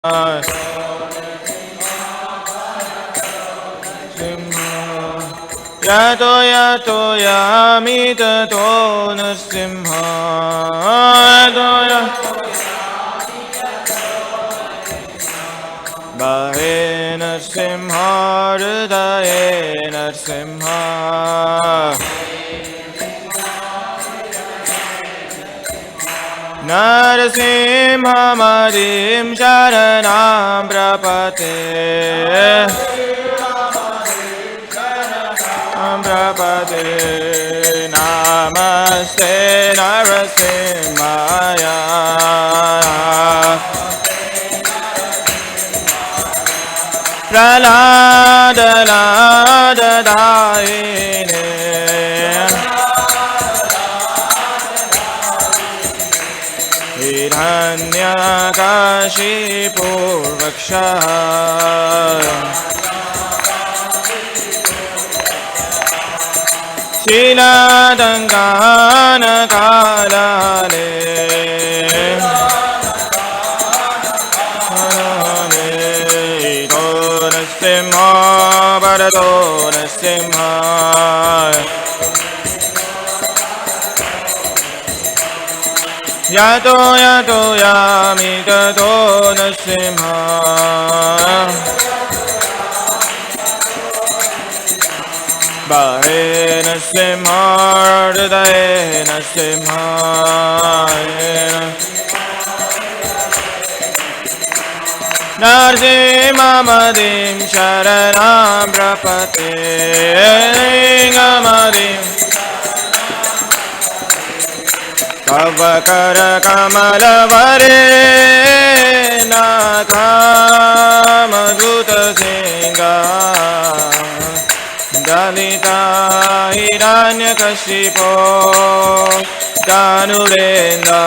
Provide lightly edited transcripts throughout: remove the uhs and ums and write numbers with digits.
Yato yato yami tato nasimha. Yato yato Bahe Narsimha Hridaye Narsimha Narsimha Madim Sharanam Prapate Namaste Narasimhaya Pralada Lada Daine Hiranya Kashipur Vaksha Shila Dangana Kalale Simha Bharato Simha Yato Yato Yami Tato Simha Bahe Simha Hridaye Simha Narsimha Madim Sharanam Prapate Madim Kavakara Kamala Vare Nakha Madhuta Singha Dalita Hiranya Kashipo Danurenda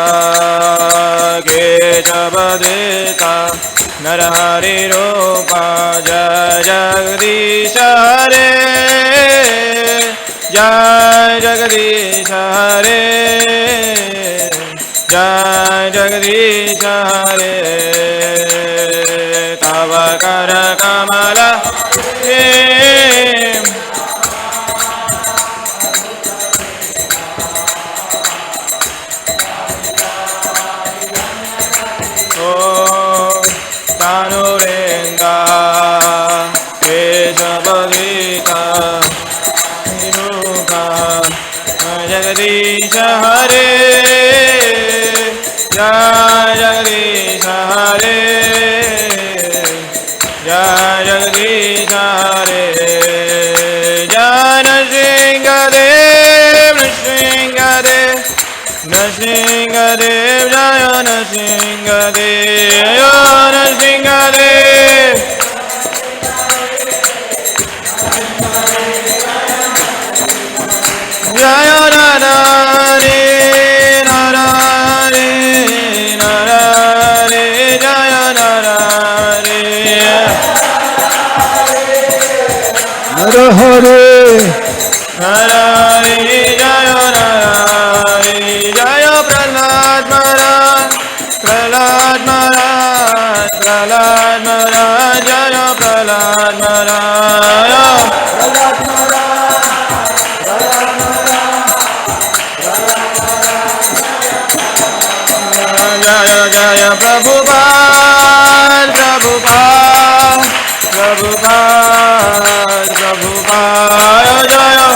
Kechabadita Narahari Rupa Jaya Jagadish Hare Jaya Jagadish Hare Jaya Jagadish Hare Tava Kara Kamala Tanurenda Keshavadita Niruka Jagadish Hare Jaya Jagadish Hare Jaya Jagadish Hare Jana Shingadev Shingadev Nrsingadev Jaya Nrsingadev Nrsingadev Jaya Narare Narare Narare Jaya Narare Narahare Narare Jaya Narare Jaya Prahlad Maharaj Prahlad Maharaj Prahlad Maharaj Jaya Prahlad Maharaj Prahlad Maharaj Jaya Jaya Prabhupada Prabhupada Prabhupada Prabhupada Jaya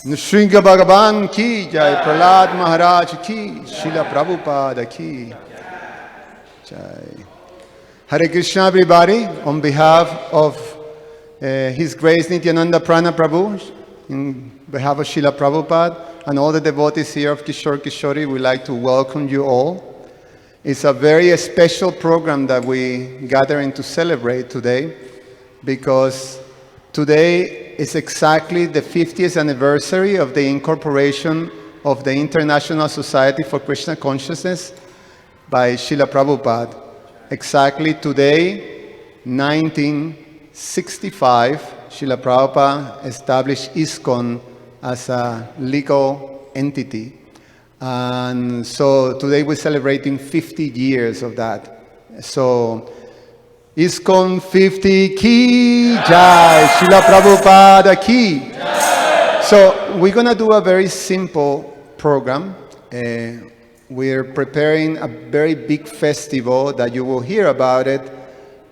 Nrsinga Bhagavan ki Jai, Prahlad Maharaj ki, Srila Prabhupada ki Jai. Hare Krishna everybody, on behalf of His Grace Nityananda Prana Prabhu, in behalf of Srila Prabhupada and all the devotees here of Kishore Kishori, we'd like to welcome you all. It's a very special program that we gathering to celebrate today, because today is exactly the 50th anniversary of the incorporation of the International Society for Krishna Consciousness by Srila Prabhupada. Exactly today, 1965, Srila Prabhupada established ISKCON as a legal entity. And so today we're celebrating 50 years of that. So ISKCON 50 Ki Jai, Srila Prabhupada Ki. So we're going to do a very simple program. We're preparing a very big festival that you will hear about it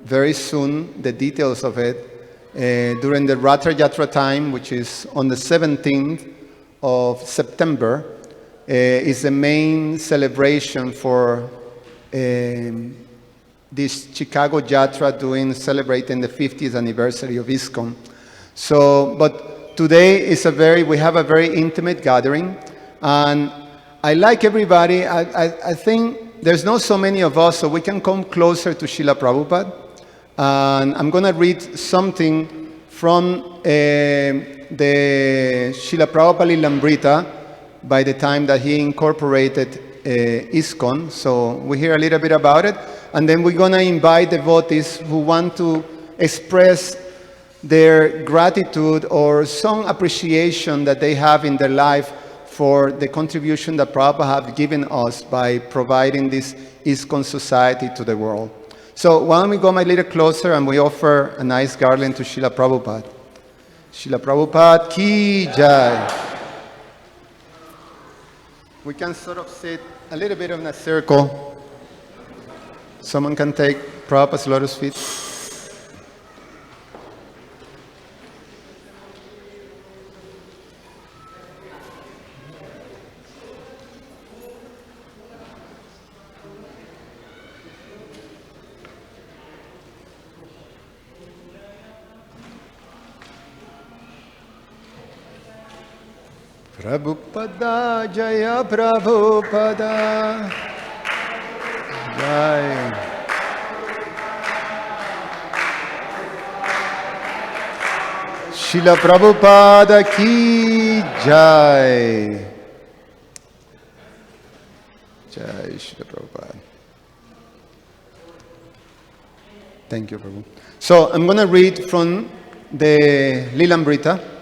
very soon, the details of it, during the Ratha Yatra time, which is on the 17th of September, is the main celebration for this Chicago Yatra celebrating the 50th anniversary of ISKCON. So, but today is we have a very intimate gathering, and I like everybody. I think there's not so many of us, so we can come closer to Srila Prabhupada. And I'm going to read something from the Srila Prabhupada Lilamrita by the time that he incorporated ISKCON. So we hear a little bit about it. And then we're going to invite devotees who want to express their gratitude or some appreciation that they have in their life for the contribution that Prabhupada have given us by providing this ISKCON society to the world. So why don't we go a little closer and we offer a nice garland to Srila Prabhupada. Srila Prabhupada Ki Jai. We can sort of sit a little bit in a circle. Someone can take Prabhupada's lotus feet. Prabhupada Jaya Prabhupada Jai. Srila Prabhupada Ki Jai. Jai Srila Prabhupada. Thank you, Prabhu. So I'm going to read from the Lilamrita.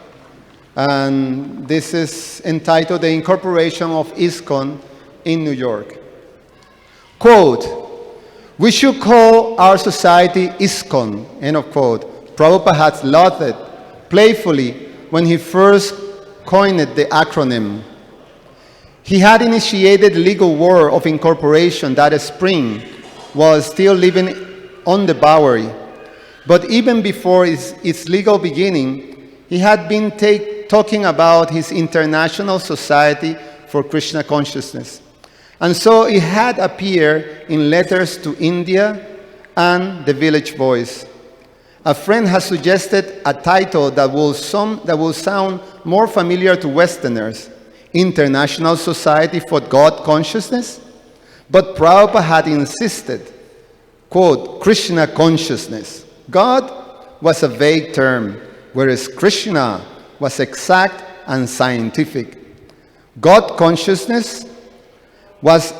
And this is entitled The Incorporation of ISKCON in New York. Quote, "We should call our society ISKCON," end of quote. Prabhupada had laughed playfully when he first coined the acronym. He had initiated the legal war of incorporation that spring while still living on the Bowery. But even before its legal beginning, he had been talking about his International Society for Krishna Consciousness. And so it had appeared in letters to India and the Village Voice. A friend has suggested a title that will sound more familiar to Westerners, International Society for God Consciousness. But Prabhupada had insisted, quote, Krishna Consciousness. God was a vague term, whereas Krishna was exact and scientific. God consciousness was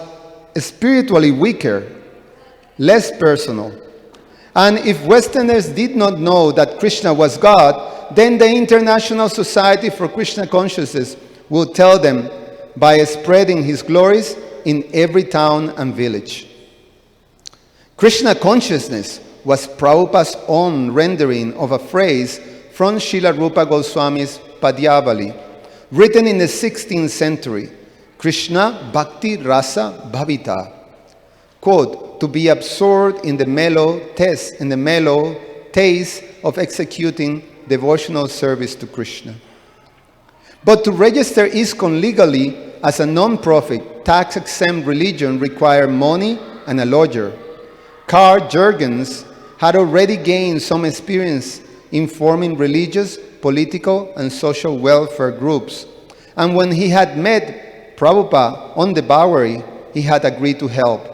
spiritually weaker, less personal. And if Westerners did not know that Krishna was God, then the International Society for Krishna Consciousness would tell them by spreading his glories in every town and village. Krishna consciousness was Prabhupada's own rendering of a phrase from Srila Rupa Goswami's Padyavali, written in the 16th century, Krishna Bhakti Rasa Bhavita. Quote, to be absorbed in the mellow taste of executing devotional service to Krishna. But to register ISKCON legally as a non-profit, tax-exempt religion required money and a lawyer. Carl Jurgens had already gained some experience in forming religious, political, and social welfare groups. And when he had met Prabhupada on the Bowery, he had agreed to help.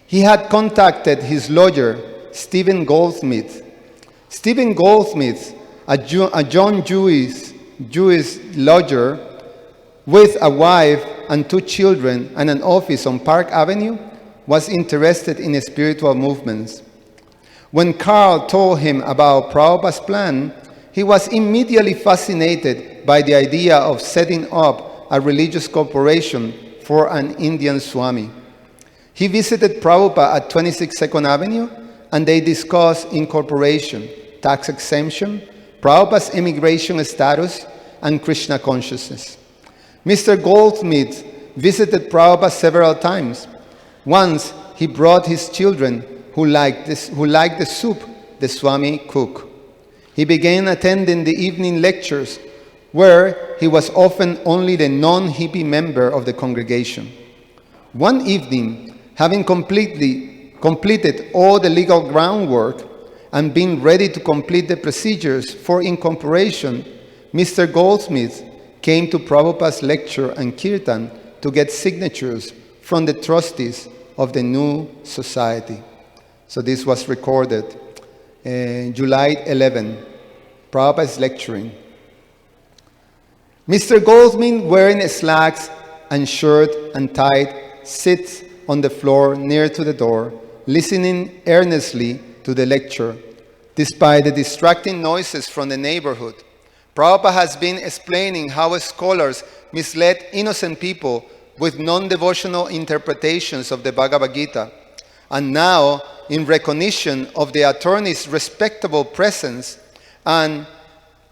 He had contacted his lawyer, Stephen Goldsmith. Stephen Goldsmith, a young Jewish lawyer with a wife and 2 children and an office on Park Avenue, was interested in spiritual movements. When Carl told him about Prabhupada's plan, He was immediately fascinated by the idea of setting up a religious corporation for an Indian Swami. He visited Prabhupada at 26 Second Avenue, and they discussed incorporation, tax exemption, Prabhupada's immigration status, and Krishna consciousness. Mr. Goldsmith visited Prabhupada several times. Once, he brought his children who liked the soup the Swami cooked. He began attending the evening lectures, where he was often only the non-hippie member of the congregation. One evening, having completed all the legal groundwork and being ready to complete the procedures for incorporation, Mr. Goldsmith came to Prabhupada's lecture and kirtan to get signatures from the trustees of the new society. So this was recorded July 11. Prabhupada is lecturing. Mr. Goldsmith, wearing slacks and shirt and tie, sits on the floor near to the door, listening earnestly to the lecture. Despite the distracting noises from the neighborhood, Prabhupada has been explaining how scholars misled innocent people with non-devotional interpretations of the Bhagavad Gita. And now, in recognition of the attorney's respectable presence, and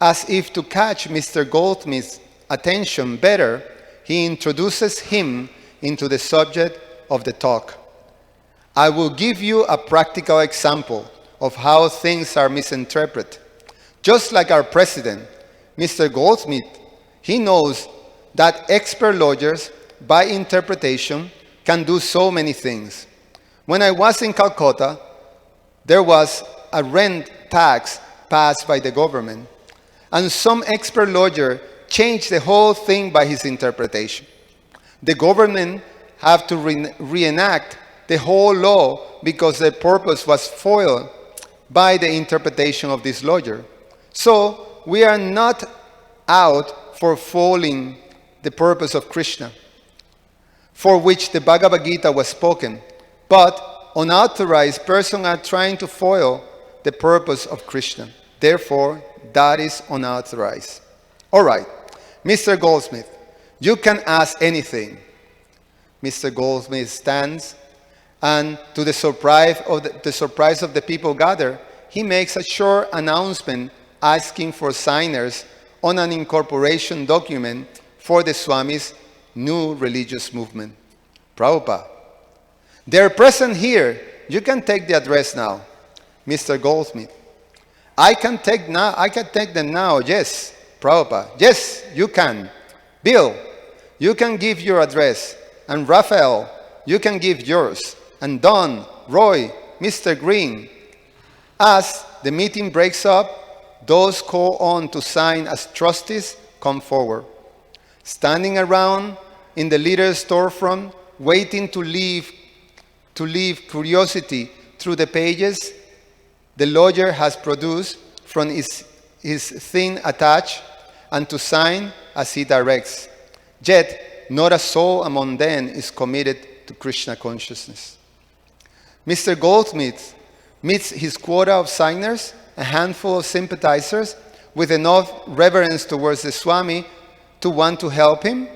as if to catch Mr. Goldsmith's attention better, he introduces him into the subject of the talk. I will give you a practical example of how things are misinterpreted. Just like our president, Mr. Goldsmith, he knows that expert lawyers, by interpretation, can do so many things. When I was in Calcutta, there was a rent tax passed by the government, and some expert lawyer changed the whole thing by his interpretation. The government have to reenact the whole law because the purpose was foiled by the interpretation of this lawyer. So we are not out for foiling the purpose of Krishna, for which the Bhagavad Gita was spoken, but unauthorized persons are trying to foil the purpose of Krishna. Therefore, that is unauthorized. All right, Mr. Goldsmith, you can ask anything. Mr. Goldsmith stands, and to the surprise of the people gathered, he makes a short announcement asking for signers on an incorporation document for the Swami's new religious movement. Prabhupada, they're present here. You can take the address now. Mr. Goldsmith, I can take them now. Yes, Prabhupada. Yes, you can. Bill, you can give your address. And Raphael, you can give yours. And Don, Roy, Mr. Green. As the meeting breaks up, those called on to sign as trustees come forward. Standing around in the leader's storefront, waiting to leave curiosity through the pages the lawyer has produced from his thin attached, and to sign as he directs. Yet, not a soul among them is committed to Krishna consciousness. Mr. Goldsmith meets his quota of signers, a handful of sympathizers, with enough reverence towards the Swami to want to help him.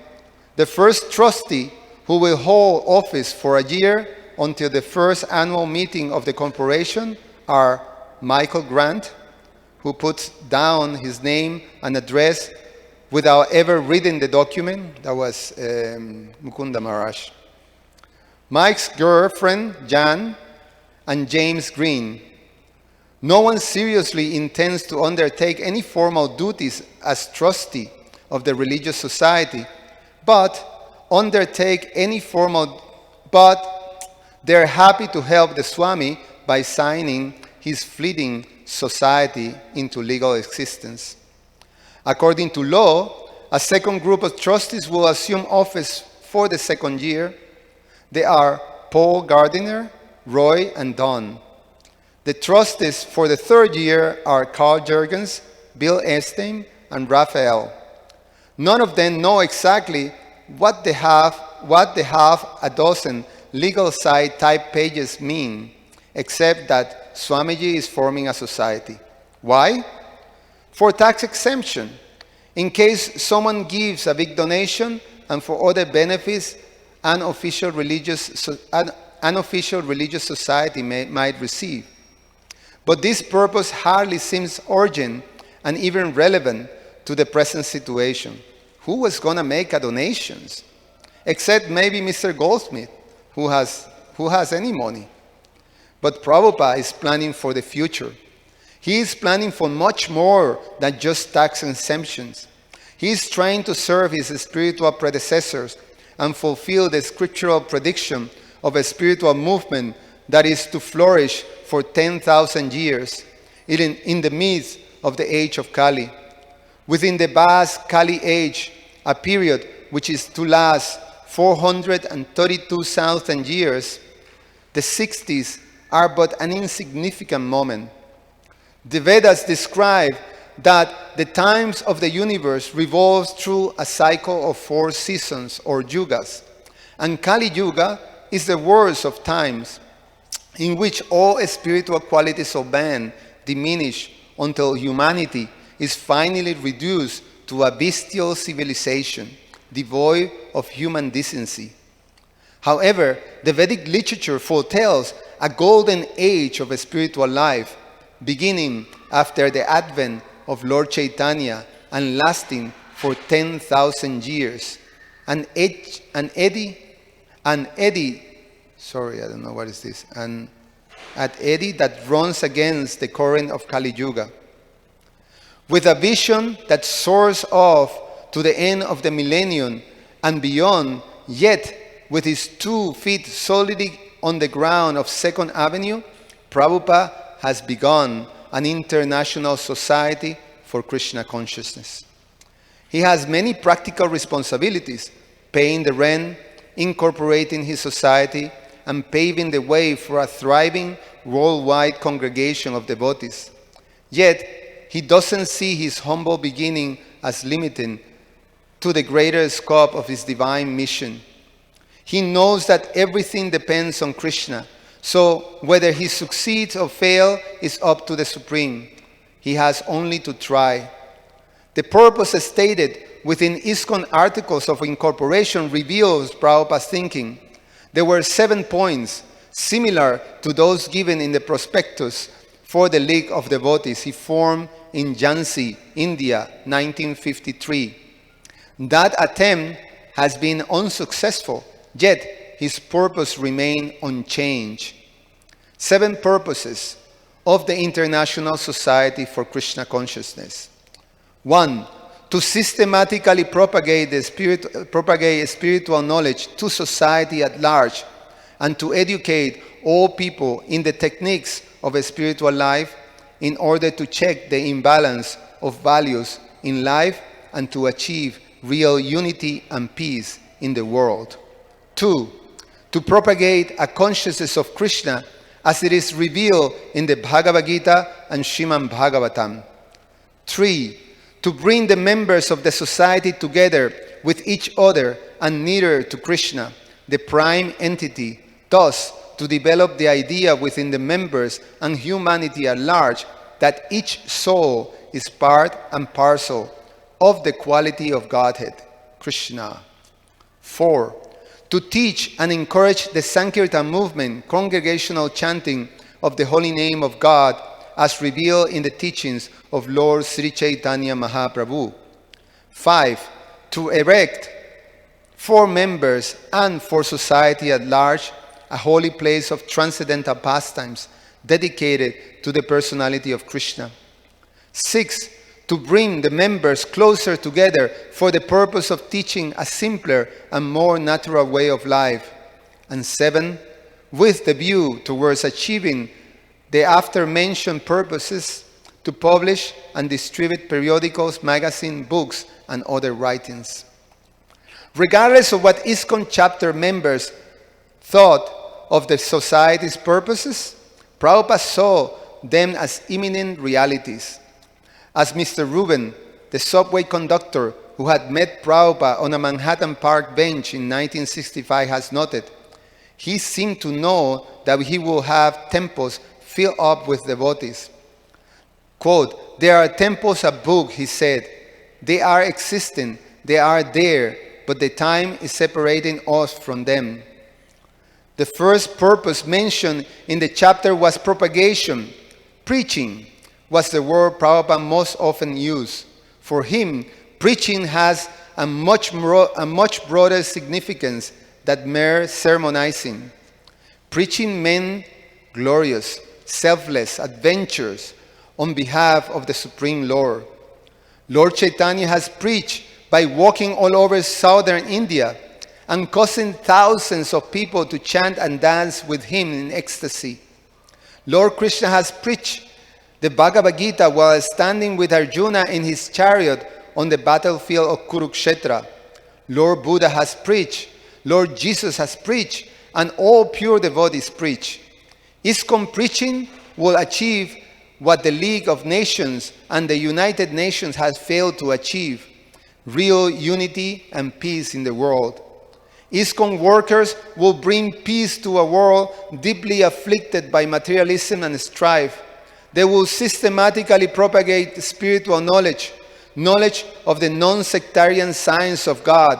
The first trustee, who will hold office for a year until the first annual meeting of the corporation, are Michael Grant, who puts down his name and address without ever reading the document. That was Mukunda Maharaj. Mike's girlfriend, Jan, and James Green. No one seriously intends to undertake any formal duties as trustee of the religious society, but they're happy to help the Swami by signing his fleeting society into legal existence. According to law, a second group of trustees will assume office for the second year. They are Paul Gardiner, Roy, and Don. The trustees for the third year are Carl Jurgens, Bill Estein, and Raphael. None of them know exactly what the half a dozen legal side type pages mean, except that Swamiji is forming a society. Why? for tax exemption, in case someone gives a big donation, and for other benefits an official religious society might receive. But this purpose hardly seems urgent and even relevant to the present situation. Who was going to make a donations? Except maybe Mr. Goldsmith, who has any money. But Prabhupada is planning for the future. He is planning for much more than just tax exemptions. He is trying to serve his spiritual predecessors and fulfill the scriptural prediction of a spiritual movement that is to flourish for 10,000 years in the midst of the age of Kali. Within the vast Kali age, a period which is to last 432,000 years, the 60s are but an insignificant moment. The Vedas describe that the times of the universe revolves through a cycle of 4 seasons or yugas, and Kali Yuga is the worst of times, in which all spiritual qualities of man diminish until humanity is finally reduced to a bestial civilization, devoid of human decency. However, the Vedic literature foretells a golden age of a spiritual life, beginning after the advent of Lord Chaitanya and lasting for 10,000 years. An eddy that runs against the current of Kali Yuga. With a vision that soars off to the end of the millennium and beyond, yet with his 2 feet solidly on the ground of 2nd Avenue, Prabhupada has begun an international society for Krishna consciousness. He has many practical responsibilities, paying the rent, incorporating his society, and paving the way for a thriving worldwide congregation of devotees. Yet, he doesn't see his humble beginning as limiting to the greater scope of his divine mission. He knows that everything depends on Krishna, so whether he succeeds or fails is up to the Supreme. He has only to try. The purpose stated within ISKCON articles of incorporation reveals Prabhupada's thinking. There were 7 points, similar to those given in the prospectus for the League of Devotees he formed in Jhansi, India, 1953. That attempt has been unsuccessful, yet his purpose remained unchanged. 7 purposes of the International Society for Krishna Consciousness. 1. To systematically propagate spiritual knowledge to society at large, and to educate all people in the techniques of a spiritual life in order to check the imbalance of values in life and to achieve real unity and peace in the world. 2. To propagate a consciousness of Krishna as it is revealed in the Bhagavad Gita and Srimad Bhagavatam. 3. To bring the members of the society together with each other and nearer to Krishna, the prime entity, thus to develop the idea within the members and humanity at large that each soul is part and parcel of the quality of Godhead, Krishna. 4. To teach and encourage the Sankirtan movement, congregational chanting of the holy name of God as revealed in the teachings of Lord Sri Chaitanya Mahaprabhu. 5. To erect for members and for society at large a holy place of transcendental pastimes dedicated to the personality of Krishna. 6. To bring the members closer together for the purpose of teaching a simpler and more natural way of life. And 7. With the view towards achieving the after-mentioned purposes, to publish and distribute periodicals, magazines, books, and other writings. Regardless of what ISKCON chapter members thought of the society's purposes, Prabhupada saw them as imminent realities. As Mr. Rubin, the subway conductor who had met Prabhupada on a Manhattan Park bench in 1965, has noted, he seemed to know that he will have temples filled up with devotees. Quote, there are temples above, he said. They are existing, they are there, but the time is separating us from them. The first purpose mentioned in the chapter was propagation. Preaching was the word Prabhupada most often used. For him, preaching has a much broader significance than mere sermonizing. Preaching meant glorious, selfless adventures on behalf of the Supreme Lord. Lord Chaitanya has preached by walking all over southern India and causing thousands of people to chant and dance with him in ecstasy. Lord Krishna has preached the Bhagavad Gita while standing with Arjuna in his chariot on the battlefield of Kurukshetra. Lord Buddha has preached, Lord Jesus has preached, and all pure devotees preach. ISKCON preaching will achieve what the League of Nations and the United Nations has failed to achieve: real unity and peace in the world. ISKCON workers will bring peace to a world deeply afflicted by materialism and strife. They will systematically propagate spiritual knowledge of the non-sectarian science of God.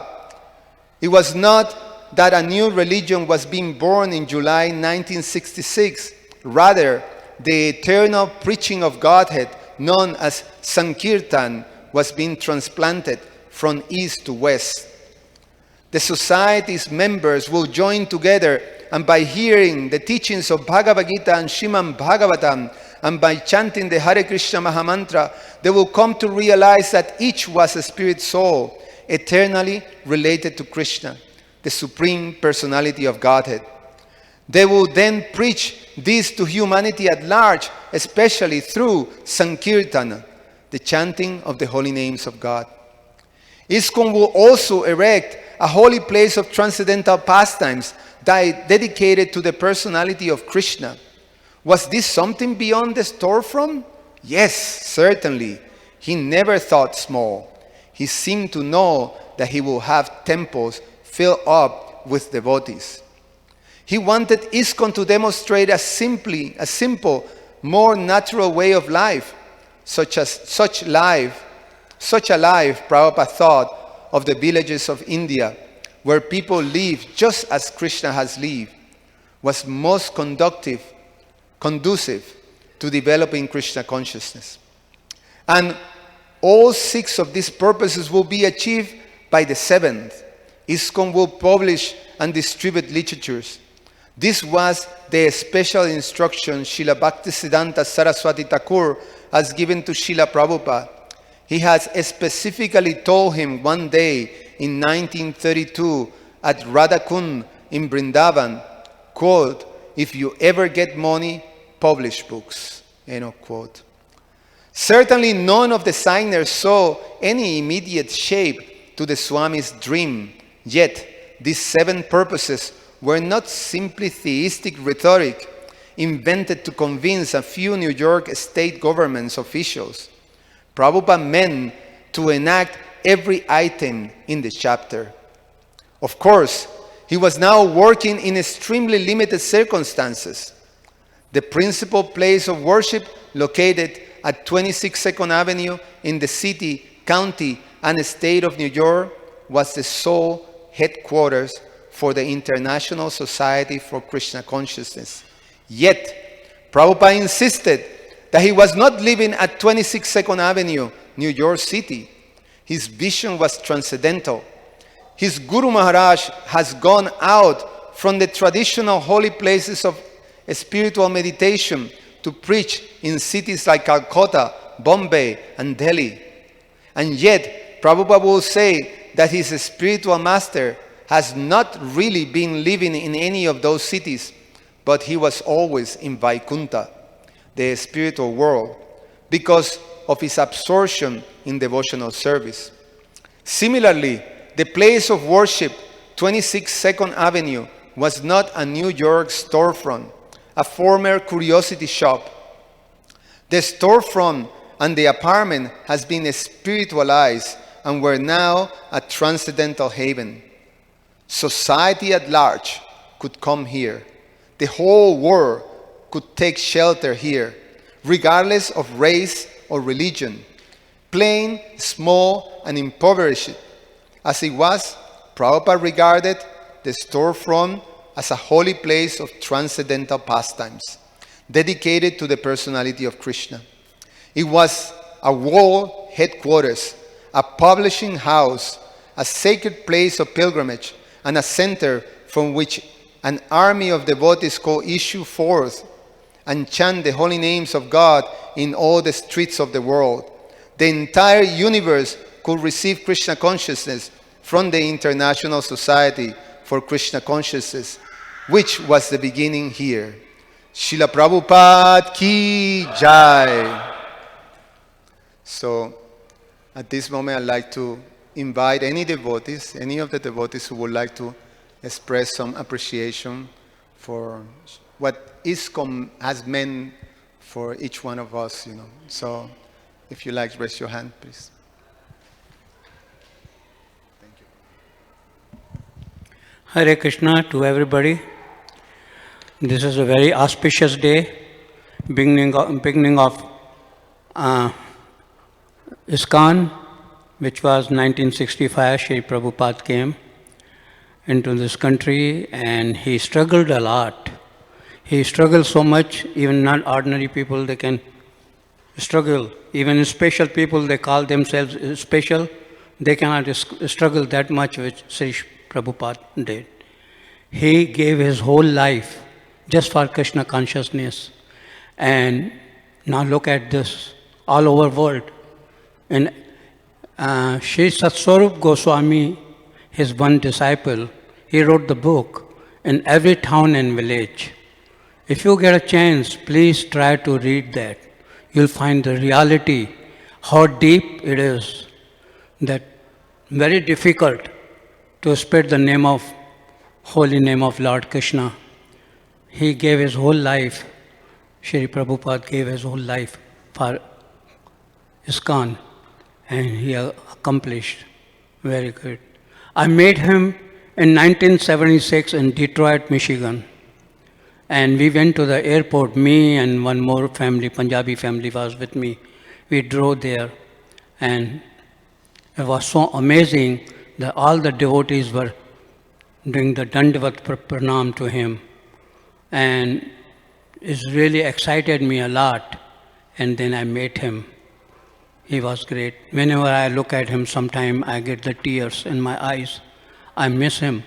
It was not that a new religion was being born in July 1966. Rather, the eternal preaching of Godhead, known as Sankirtan, was being transplanted from east to west. The society's members will join together, and by hearing the teachings of Bhagavad Gita and Srimad Bhagavatam, and by chanting the Hare Krishna Mahamantra, they will come to realize that each was a spirit soul, eternally related to Krishna, the Supreme Personality of Godhead. They will then preach this to humanity at large, especially through Sankirtana, the chanting of the holy names of God. ISKCON will also erect a holy place of transcendental pastimes dedicated to the personality of Krishna. Was this something beyond the storefront? Yes, certainly. He never thought small. He seemed to know that he will have temples filled up with devotees. He wanted ISKCON to demonstrate a simple, more natural way of life, such a life Prabhupada thought of the villages of India, where people live just as Krishna has lived, was most conducive to developing Krishna consciousness. And all 6 of these purposes will be achieved by the 7th. ISKCON will publish and distribute literatures. This was the special instruction Srila Bhaktisiddhanta Saraswati Thakur has given to Srila Prabhupada. He has specifically told him one day in 1932 at Radhakund in Vrindavan, quote, "If you ever get money, publish books," end of quote. Certainly none of the signers saw any immediate shape to the Swami's dream, yet these 7 purposes were not simply theistic rhetoric invented to convince a few New York state government officials. Prabhupada meant to enact every item in the chapter. Of course, he was now working in extremely limited circumstances. The principal place of worship, located at 26 Second Avenue in the city, county, and state of New York, was the sole headquarters for the International Society for Krishna Consciousness. Yet, Prabhupada insisted that he was not living at 26 Second Avenue, New York City. His vision was transcendental. His Guru Maharaj has gone out from the traditional holy places of spiritual meditation to preach in cities like Calcutta, Bombay, and Delhi. And yet, Prabhupada will say that his spiritual master has not really been living in any of those cities, but he was always in Vaikuntha, the spiritual world, because of his absorption in devotional service. Similarly, the place of worship, 26 Second Avenue, was not a New York storefront, a former curiosity shop. The storefront and the apartment has been spiritualized and were now a transcendental haven. Society at large could come here. The whole world could take shelter here, regardless of race or religion, plain, small, and impoverished. As it was, Prabhupada regarded the storefront as a holy place of transcendental pastimes, dedicated to the personality of Krishna. It was a world headquarters, a publishing house, a sacred place of pilgrimage, and a center from which an army of devotees could issue forth and chant the holy names of God in all the streets of the world. The entire universe could receive Krishna consciousness from the International Society for Krishna Consciousness, which was the beginning here. Srila Prabhupada ki jai. So, at this moment, I'd like to invite any devotees, any of the devotees who would like to express some appreciation for what ISKCON has meant for each one of us, So, if you like, raise your hand, please. Thank you. Hare Krishna to everybody. This is a very auspicious day, beginning of ISKCON, which was 1965. Shri Prabhupada came into this country and he struggled a lot. He struggled so much, even not ordinary people, they can struggle. Even special people, they call themselves special, they cannot struggle that much, which Sri Prabhupada did. He gave his whole life just for Krishna consciousness. And now look at this, all over world. And Sri Satswarup Goswami, his one disciple, he wrote the book in every town and village. If you get a chance, please try to read that. You'll find the reality, how deep it is, that very difficult to spread the name of, holy name of Lord Krishna. He gave his whole life, Shri Prabhupada gave his whole life for ISKCON, and he accomplished very good. I met him in 1976 in Detroit, Michigan. And we went to the airport, me and one more family, Punjabi family was with me. We drove there and it was so amazing that all the devotees were doing the Dandavat Pranam to him. And it really excited me a lot. And then I met him. He was great. Whenever I look at him, sometime I get the tears in my eyes. I miss him.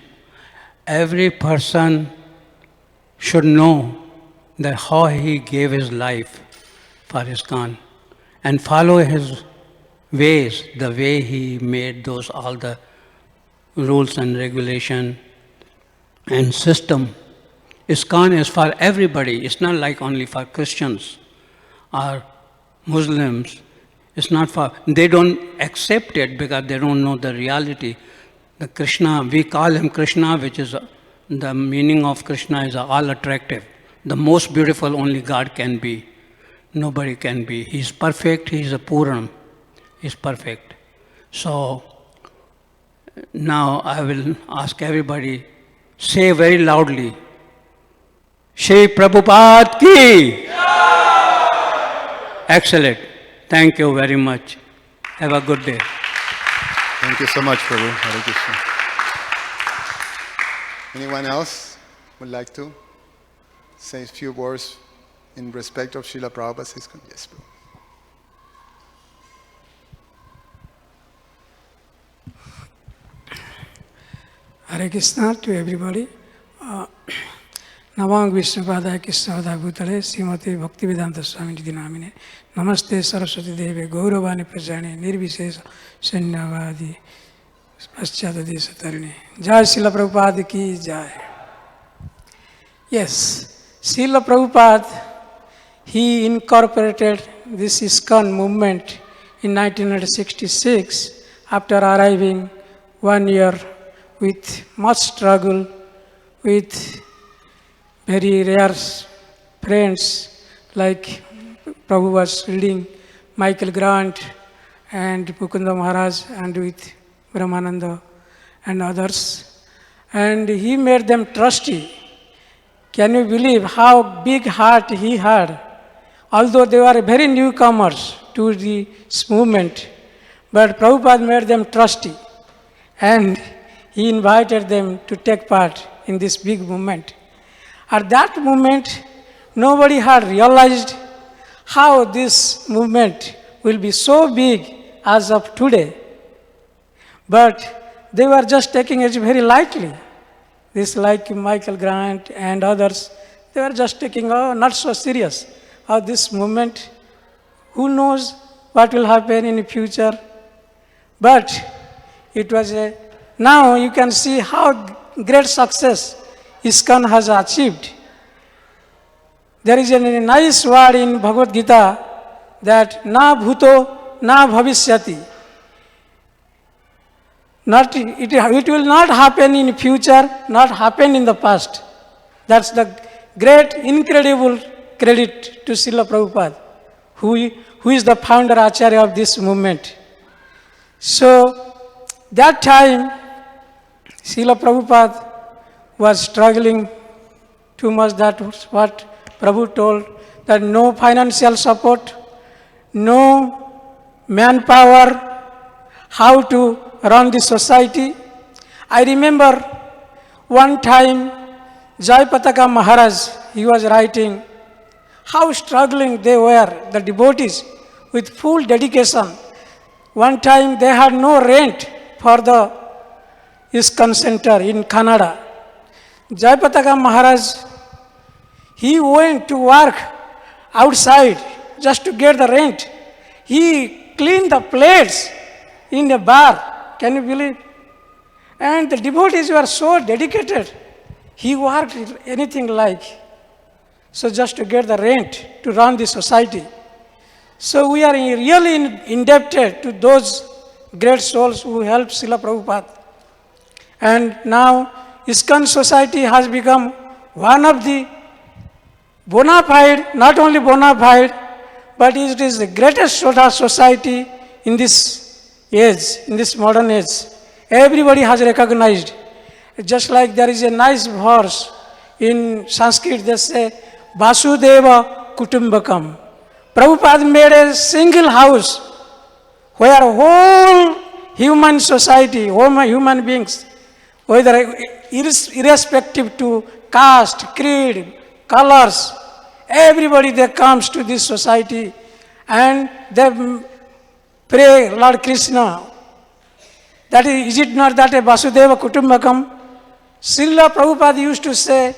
Every person should know that how he gave his life for ISKCON and follow his ways, the way he made those all the rules and regulation and system. ISKCON is for everybody. It's not like only for Christians or Muslims. It's not for, they don't accept it because they don't know the reality. The Krishna, we call him Krishna, which is the meaning of Krishna is all attractive. The most beautiful only God can be. Nobody can be. He's perfect. He's a Puram. He's perfect. So now I will ask everybody, say very loudly, Shri Prabhupada ki! Excellent. Thank you very much. Have a good day. Thank you so much, Prabhu. Hare Krishna. Anyone else would like to say a few words in respect of Srila Prabhupada's ISKCON? Yes, Prabhu. Hare Krishna to everybody. Navang Vishnupadaya Krishnavada Bhutale Srimati Bhaktivedanta Swami Dinamine Namaste Saraswati Deve Gauravani Prajane Nirvishesa Sanyavadi Paschata Desa Tarine. Jai Srila Prabhupada ki Jai. Yes, Srila Prabhupada, he incorporated this ISKCON movement in 1966 after arriving 1 year with much struggle, with very rare friends like Prabhu was reading Michael Grant and Mukunda Maharaj and with Brahmananda and others. And he made them trusty. Can you believe how big heart he had? Although they were very newcomers to this movement. But Prabhupada made them trusty, and he invited them to take part in this big movement. At that moment, nobody had realized how this movement will be so big as of today. But they were just taking it very lightly. This like Michael Grant and others, they were just taking, oh, not so serious. How this movement, who knows what will happen in the future. But it was now you can see how great success ISKCON has achieved. There is a nice word in Bhagavad Gita that na bhuto na bhavishyati. It will not happen in future, not happen in the past. That's the great, incredible credit to Srila Prabhupada, who is the founder Acharya of this movement. So, that time, Srila Prabhupada was struggling too much. That was what Prabhu told, that no financial support, no manpower, how to run the society. I remember one time Jayapataka Maharaj, he was writing how struggling they were, the devotees, with full dedication. One time they had no rent for the ISKCON center in Canada. Jayapataka Maharaj, he went to work outside just to get the rent. He cleaned the plates in a bar. Can you believe? And the devotees were so dedicated. He worked anything like, so just to get the rent to run the society. So we are really indebted to those great souls who helped Srila Prabhupada. And now ISKCON society has become one of the bona fide, not only bona fide, but it is the greatest society in this age, in this modern age. Everybody has recognized. Just like there is a nice verse in Sanskrit, they say, Vasudeva Kutumbakam. Prabhupada made a single house where whole human society, all my human beings, whether irrespective to caste, creed, colors, everybody that comes to this society and they pray Lord Krishna. That is it not that a Vasudeva Kutumbakam? Srila Prabhupada used to say,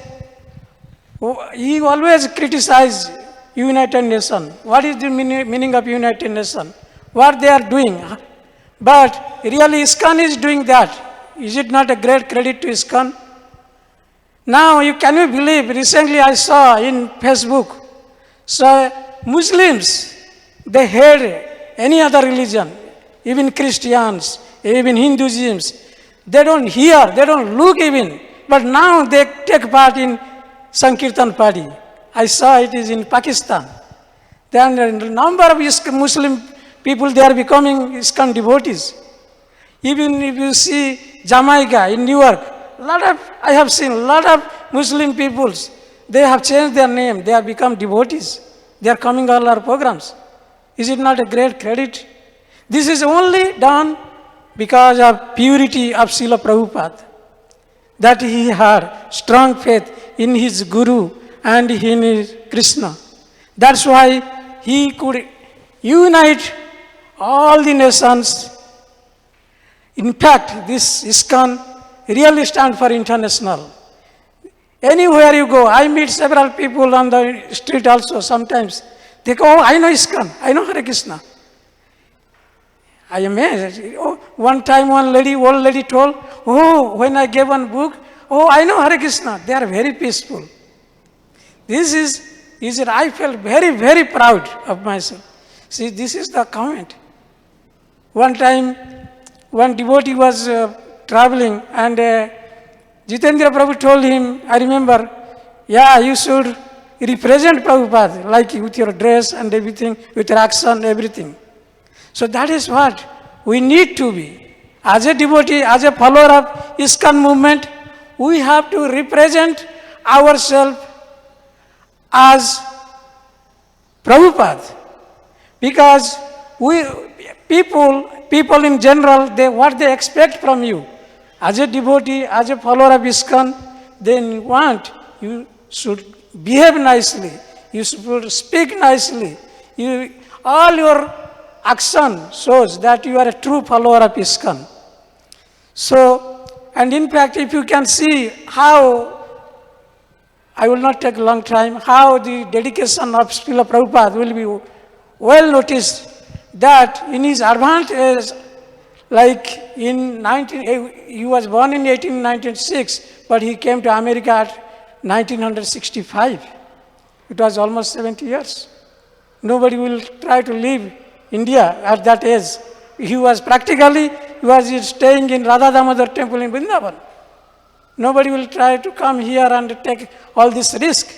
he always criticized United Nations. What is the meaning of United Nations? What they are doing? But really ISKCON is doing that. Is it not a great credit to ISKCON? Now, can you believe, recently I saw in Facebook, so Muslims, they hate any other religion, even Christians, even Hinduism. They don't hear, they don't look even, but now they take part in Sankirtan party. I saw it is in Pakistan. Then a number of Muslim people, they are becoming ISKCON devotees. Even if you see Jamaica in New York, I have seen a lot of Muslim peoples, they have changed their name, they have become devotees. They are coming all our programs. Is it not a great credit? This is only done because of purity of Srila Prabhupada, that he had strong faith in his Guru and in his Krishna. That's why he could unite all the nations. In fact, this ISKCON really stands for international. Anywhere you go, I meet several people on the street also sometimes. They go, oh, I know ISKCON, I know Hare Krishna. I am amazed. Oh, one time one lady, old lady told, oh, when I gave one book, oh, I know Hare Krishna. They are very peaceful. This is I felt very, very proud of myself. See, this is the comment. One time, one devotee was traveling and Jitendra Prabhu told him, I remember, yeah, you should represent Prabhupada, like with your dress and everything, with your action, everything. So that is what we need to be. As a devotee, as a follower of ISKCON movement, we have to represent ourselves as Prabhupada. Because we people in general, what they expect from you. As a devotee, as a follower of ISKCON, they want you should behave nicely, you should speak nicely. All your action shows that you are a true follower of ISKCON. So, and in fact, if you can see how, I will not take a long time, how the dedication of Srila Prabhupada will be well noticed, that in his advanced age, like he was born in 1896, but he came to America at 1965. It was almost 70 years. Nobody will try to leave India at that age. He was staying in Radha Damodar temple in Vrindavan. Nobody will try to come here and take all this risk.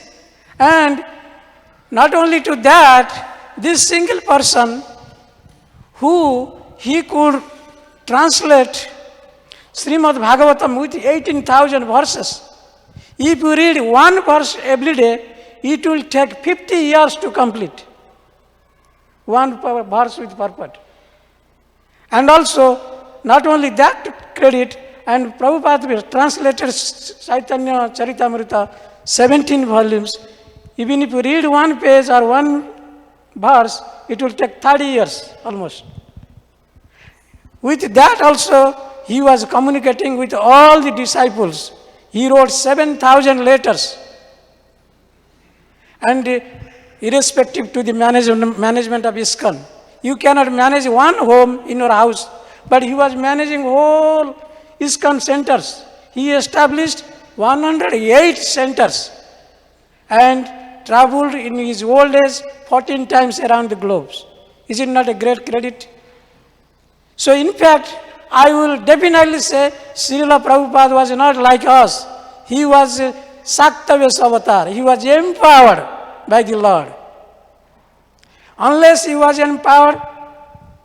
And not only to that, this single person who he could translate Srimad Bhagavatam with 18,000 verses. If you read one verse every day, it will take 50 years to complete. One verse with purport. And also, not only that credit, and Prabhupada translated Chaitanya Charitamrita, 17 volumes. Even if you read one page or one verse, it will take 30 years almost. With that also, he was communicating with all the disciples. He wrote 7,000 letters. And irrespective to the management of ISKCON, you cannot manage one home in your house, but he was managing whole ISKCON centers. He established 108 centers and traveled in his old age 14 times around the globe. Is it not a great credit? So in fact, I will definitely say Srila Prabhupada was not like us. He was a Saktavya avatar. He was empowered by the Lord. Unless he was empowered,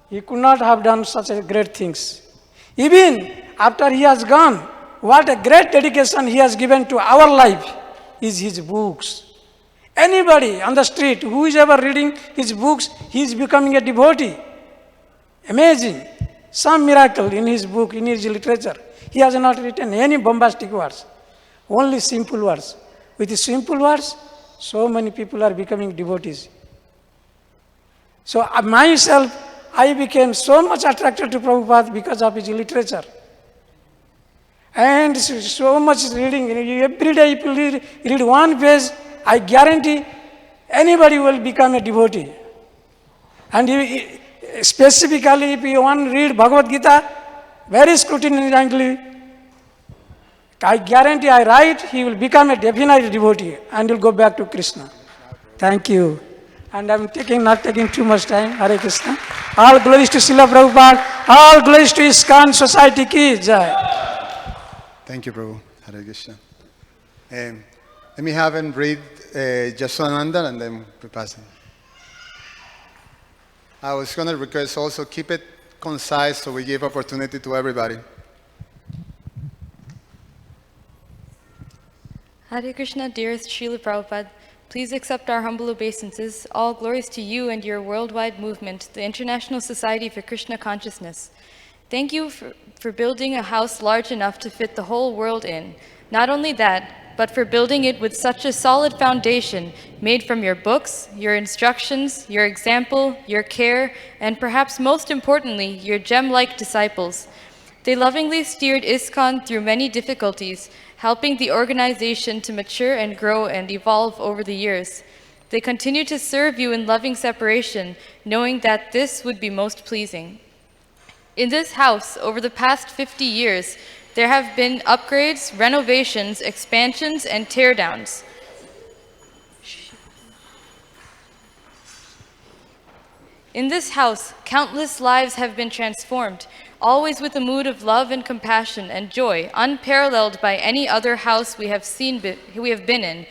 he could not have done such great things. Even after he has gone, what a great dedication he has given to our life is his books. Anybody on the street who is ever reading his books, he is becoming a devotee. Amazing. Some miracle in his book, in his literature. He has not written any bombastic words, only simple words. With the simple words, so many people are becoming devotees. So myself, I became so much attracted to Prabhupada because of his literature. And so much reading. Every day if you read one page, I guarantee anybody will become a devotee. And specifically, if you want to read Bhagavad Gita, very scrutinizingly, I guarantee, I write, he will become a definite devotee and will go back to Krishna. Thank you. And I'm not taking too much time. Hare Krishna. All glories to Srila Prabhupada. All glories to ISKCON Society ki jai. Thank you, Prabhu. Hare Krishna. Let me have him read Jasananda and then we pass it. I was going to request also keep it concise so we give opportunity to everybody. Hare Krishna, dearest Srila Prabhupada, please accept our humble obeisances. All glories to you and your worldwide movement, the International Society for Krishna Consciousness. Thank you for building a house large enough to fit the whole world in. Not only that, but for building it with such a solid foundation made from your books, your instructions, your example, your care, and perhaps most importantly, your gem-like disciples. They lovingly steered ISKCON through many difficulties, helping the organization to mature and grow and evolve over the years. They continue to serve you in loving separation, knowing that this would be most pleasing. In this house, over the past 50 years, there have been upgrades, renovations, expansions, and teardowns. In this house, countless lives have been transformed, always with a mood of love and compassion and joy, unparalleled by any other house we have been in.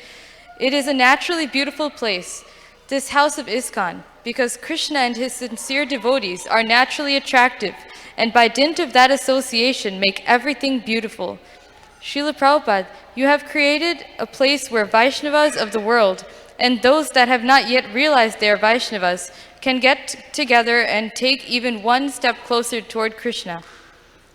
It is a naturally beautiful place, this house of ISKCON, because Krishna and his sincere devotees are naturally attractive, and by dint of that association make everything beautiful. Srila Prabhupada, you have created a place where Vaishnavas of the world, and those that have not yet realized they are Vaishnavas, can get together and take even one step closer toward Krishna.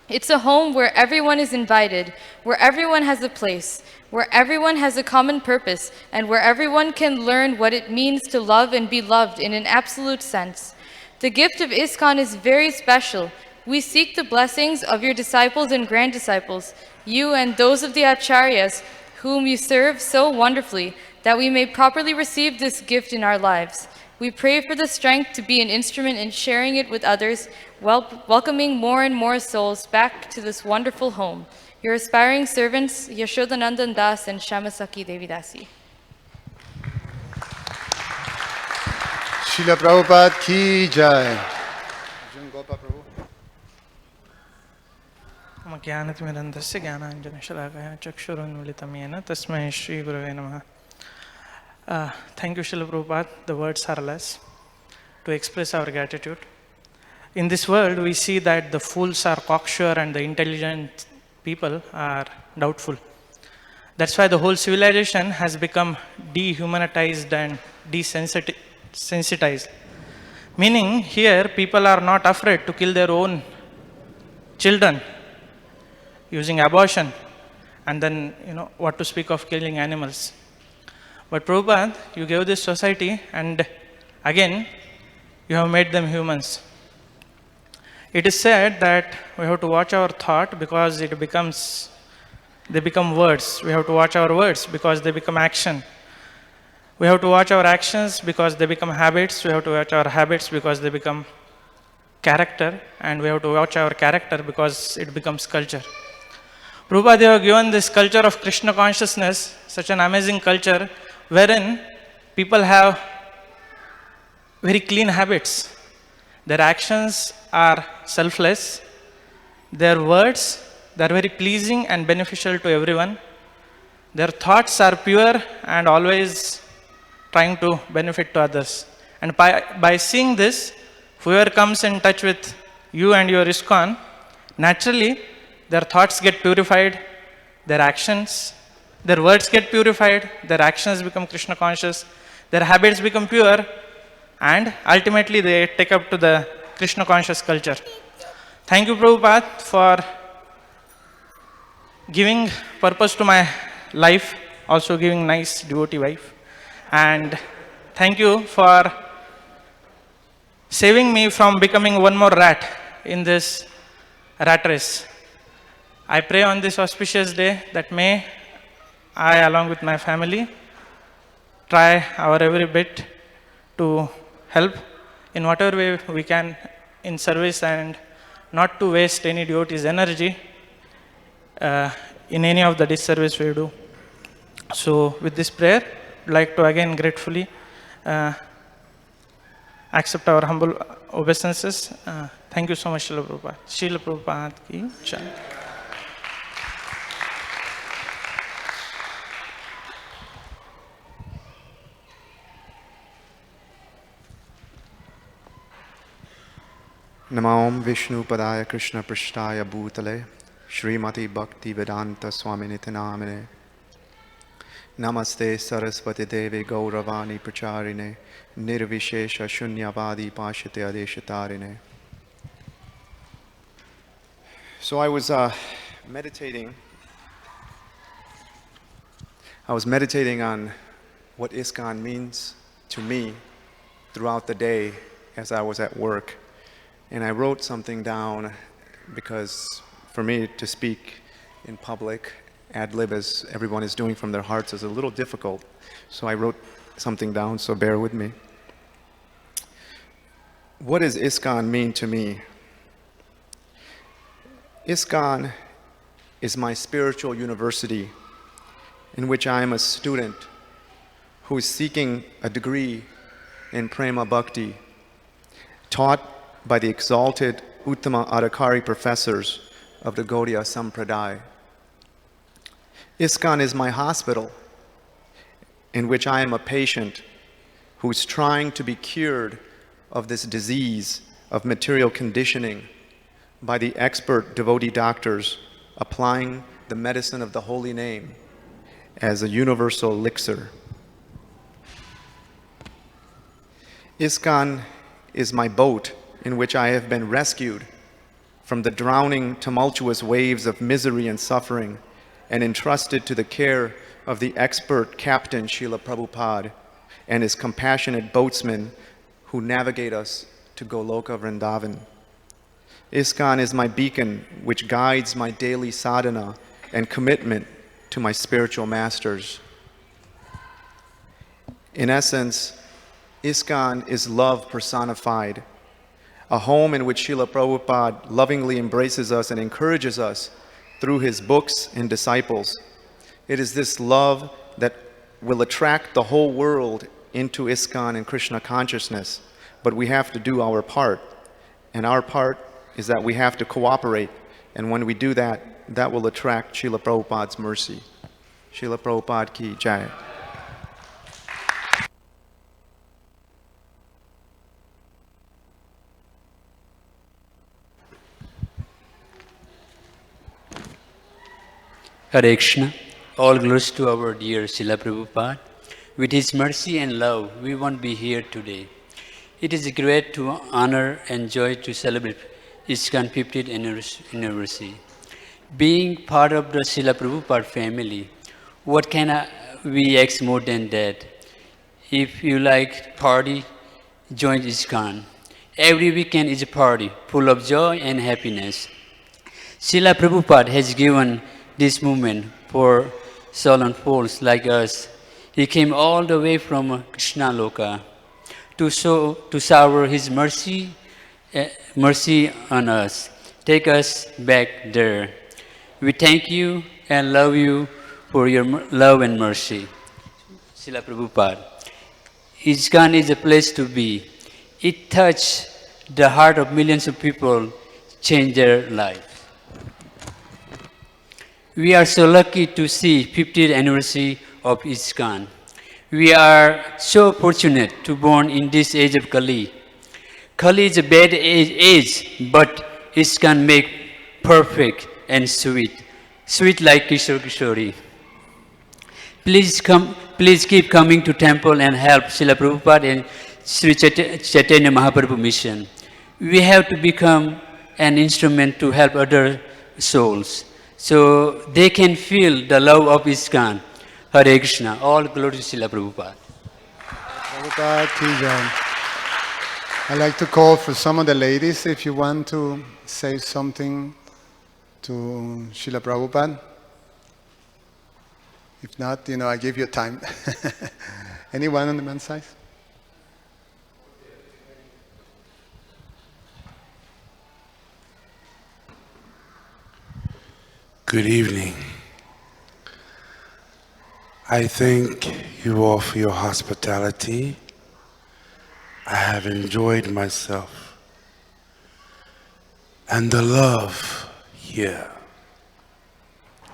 It's a home where everyone is invited, where everyone has a place, where everyone has a common purpose, and where everyone can learn what it means to love and be loved in an absolute sense. The gift of ISKCON is very special. We seek the blessings of your disciples and grand-disciples, you and those of the acharyas whom you serve so wonderfully, that we may properly receive this gift in our lives. We pray for the strength to be an instrument in sharing it with others, welcoming more and more souls back to this wonderful home. Your aspiring servants, Yashodanandan Das and Shamasaki Devidasi. Srila Prabhupada ki jai. ज्ञानतिमिरन्धस्य ज्ञानाञ्जनशलाकया चक्षुरुन्मिलितं येन तस्मै श्रीगुरवे नमः. Thank you, Srila Prabhupada. The words are less to express our gratitude. In this world, we see that the fools are cocksure and the intelligent people are doubtful. That's why the whole civilization has become dehumanized and desensitized. Meaning, here, people are not afraid to kill their own children using abortion, and then, what to speak of killing animals. But Prabhupada, you gave this society, and again, you have made them humans. It is said that we have to watch our thought because they become words. We have to watch our words because they become action. We have to watch our actions because they become habits. We have to watch our habits because they become character. And we have to watch our character because it becomes culture. Prabhupada, you have given this culture of Krishna consciousness, such an amazing culture, wherein people have very clean habits. Their actions are selfless. Their words, they are very pleasing and beneficial to everyone. Their thoughts are pure and always trying to benefit to others. And by seeing this, whoever comes in touch with you and your ISKCON, naturally, their thoughts get purified, their actions, their words get purified, their actions become Krishna conscious, their habits become pure, and ultimately they take up to the Krishna conscious culture. Thank you, Prabhupada, for giving purpose to my life, also giving nice devotee wife. And thank you for saving me from becoming one more rat in this rat race. I pray on this auspicious day that may I, along with my family, try our every bit to help in whatever way we can in service and not to waste any devotee's energy in any of the disservice we do. So with this prayer, I'd like to again gratefully accept our humble obeisances. Thank you so much, Srila Prabhupada. Srila Prabhupada ki jai. Namam Vishnu Padaya Krishna Prishtaya Bhutale Srimati Bhakti Vedanta Swaminiti Namine Namaste Saraswati Devi Gauravani Pracharine Nirvishesha Shunyavadi Pashite Adeshatarine. So I was meditating on what ISKCON means to me throughout the day as I was at work. And I wrote something down because for me to speak in public, ad lib as everyone is doing from their hearts, is a little difficult. So I wrote something down, so bear with me. What does ISKCON mean to me? ISKCON is my spiritual university in which I am a student who is seeking a degree in Prema Bhakti, taught by the exalted Uttama Adhikari professors of the Gaudiya Sampradaya. ISKCON is my hospital in which I am a patient who is trying to be cured of this disease of material conditioning by the expert devotee doctors applying the medicine of the holy name as a universal elixir. ISKCON is my boat in which I have been rescued from the drowning, tumultuous waves of misery and suffering and entrusted to the care of the expert captain Srila Prabhupada and his compassionate boatsmen who navigate us to Goloka Vrindavan. ISKCON is my beacon which guides my daily sadhana and commitment to my spiritual masters. In essence, ISKCON is love personified, a home in which Srila Prabhupada lovingly embraces us and encourages us through his books and disciples. It is this love that will attract the whole world into ISKCON and Krishna consciousness, but we have to do our part. And our part is that we have to cooperate, and when we do that, that will attract Srila Prabhupada's mercy. Srila Prabhupada ki jai. Hare Krishna. All glories to our dear Srila Prabhupada. With his mercy and love, we won't be here today. It is great to honor and joy to celebrate ISKCON 50th anniversary. Being part of the Srila Prabhupada family, what can we ask more than that? If you like party, join ISKCON. Every weekend is a party, full of joy and happiness. Srila Prabhupada has given this movement for Solon fools like us. He came all the way from Krishna Loka to shower his mercy on us. Take us back there. We thank you and love you for your love and mercy. Srila Prabhupada. ISKCON is a place to be. It touched the heart of millions of people, changed their life. We are so lucky to see 50th anniversary of ISKCON. We are so fortunate to born in this age of Kali. Kali is a bad age, but ISKCON make perfect and sweet. Sweet like Kishore Kishori. Please keep coming to temple and help Srila Prabhupada and Sri Chaitanya Mahaprabhu mission. We have to become an instrument to help other souls, so they can feel the love of ISKCON. Hare Krishna. All glory to Srila Prabhupada. Prabhupada ki jai. I'd like to call for some of the ladies if you want to say something to Srila Prabhupada. If not, I give you time. Anyone on the men's side? Good evening. I thank you all for your hospitality. I have enjoyed myself. And the love here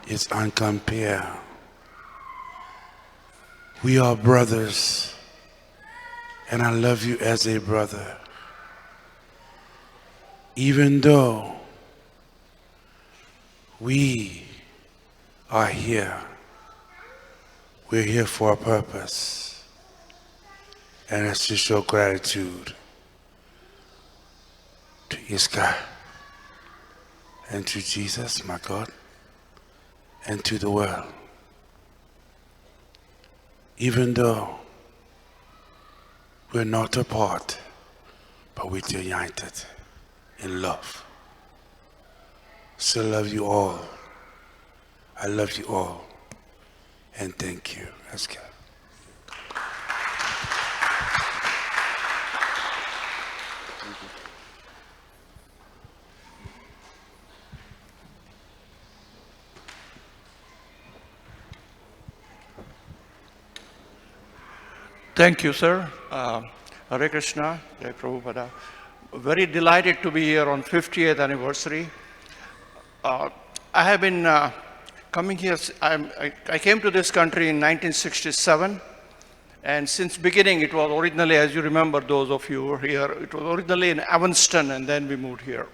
is uncompared. We are brothers, and I love you as a brother. Even though we are here, we're here for a purpose, and it's to show gratitude to ISKCON and to Jesus, my God, and to the world. Even though we're not apart, but we're united in love. Still love you all. I love you all. And thank you. Let's go. Thank you, sir. Hare Krishna, Jai Prabhupada. Very delighted to be here on 50th anniversary. I have been coming here, I came to this country in 1967, and since beginning it was originally, as you remember, those of you who were here, it was originally in Evanston, and then we moved here.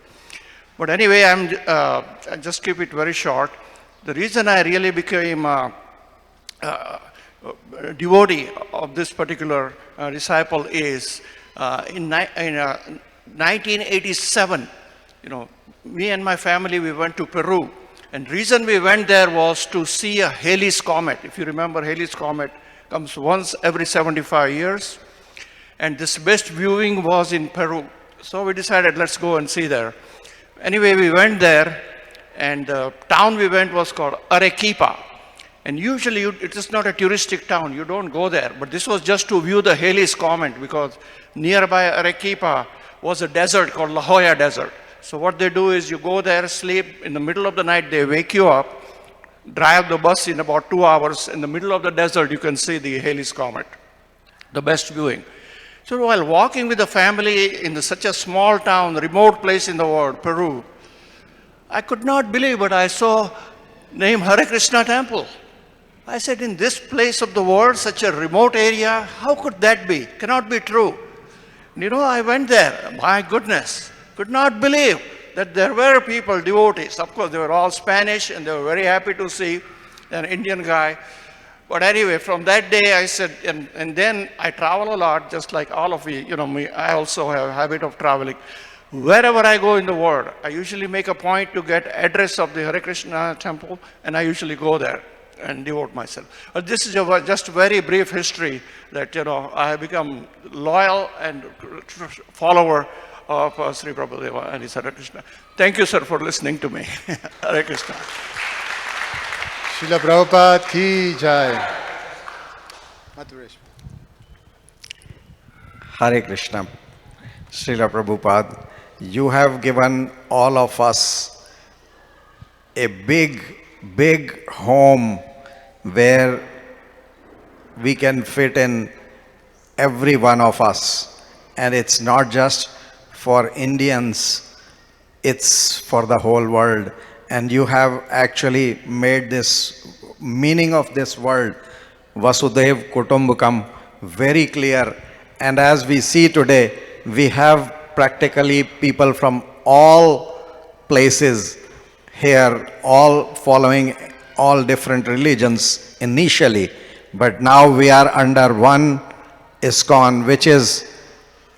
But anyway, I'll just keep it very short. The reason I really became a devotee of this particular disciple is In 1987, me and my family, we went to Peru. And reason we went there was to see a Halley's Comet. If you remember, Halley's Comet comes once every 75 years. And this best viewing was in Peru. So we decided, let's go and see there. Anyway, we went there, and the town we went was called Arequipa. And usually it is not a touristic town, you don't go there. But this was just to view the Halley's Comet, because nearby Arequipa was a desert called La Jolla Desert. So what they do is you go there, sleep, in the middle of the night they wake you up, drive the bus in about 2 hours, in the middle of the desert you can see the Halley's Comet, the best viewing. So while walking with the family in such a small town, remote place in the world, Peru, I could not believe what I saw named Hare Krishna Temple. I said, in this place of the world, such a remote area, how could that be? Cannot be true. And I went there, my goodness, could not believe that there were people, devotees. Of course, they were all Spanish and they were very happy to see an Indian guy. But anyway, from that day I said, and then I travel a lot, just like all of you, me, I also have a habit of traveling. Wherever I go in the world, I usually make a point to get address of the Hare Krishna temple, and I usually go there and devote myself. But this is just a very brief history that, I have become loyal and follower of Sri Prabhupada and his Hare Krishna. Thank you, sir, for listening to me. Hare Krishna. Srila Prabhupada ki jai. Madhuresh. Hare Krishna. Srila Prabhupada, you have given all of us a big home where we can fit in every one of us. And it's not just for Indians, it's for the whole world. And you have actually made this meaning of this word, Vasudev Kutumbakam, very clear. And as we see today, we have practically people from all places here, all following all different religions initially. But now we are under one ISKCON, which is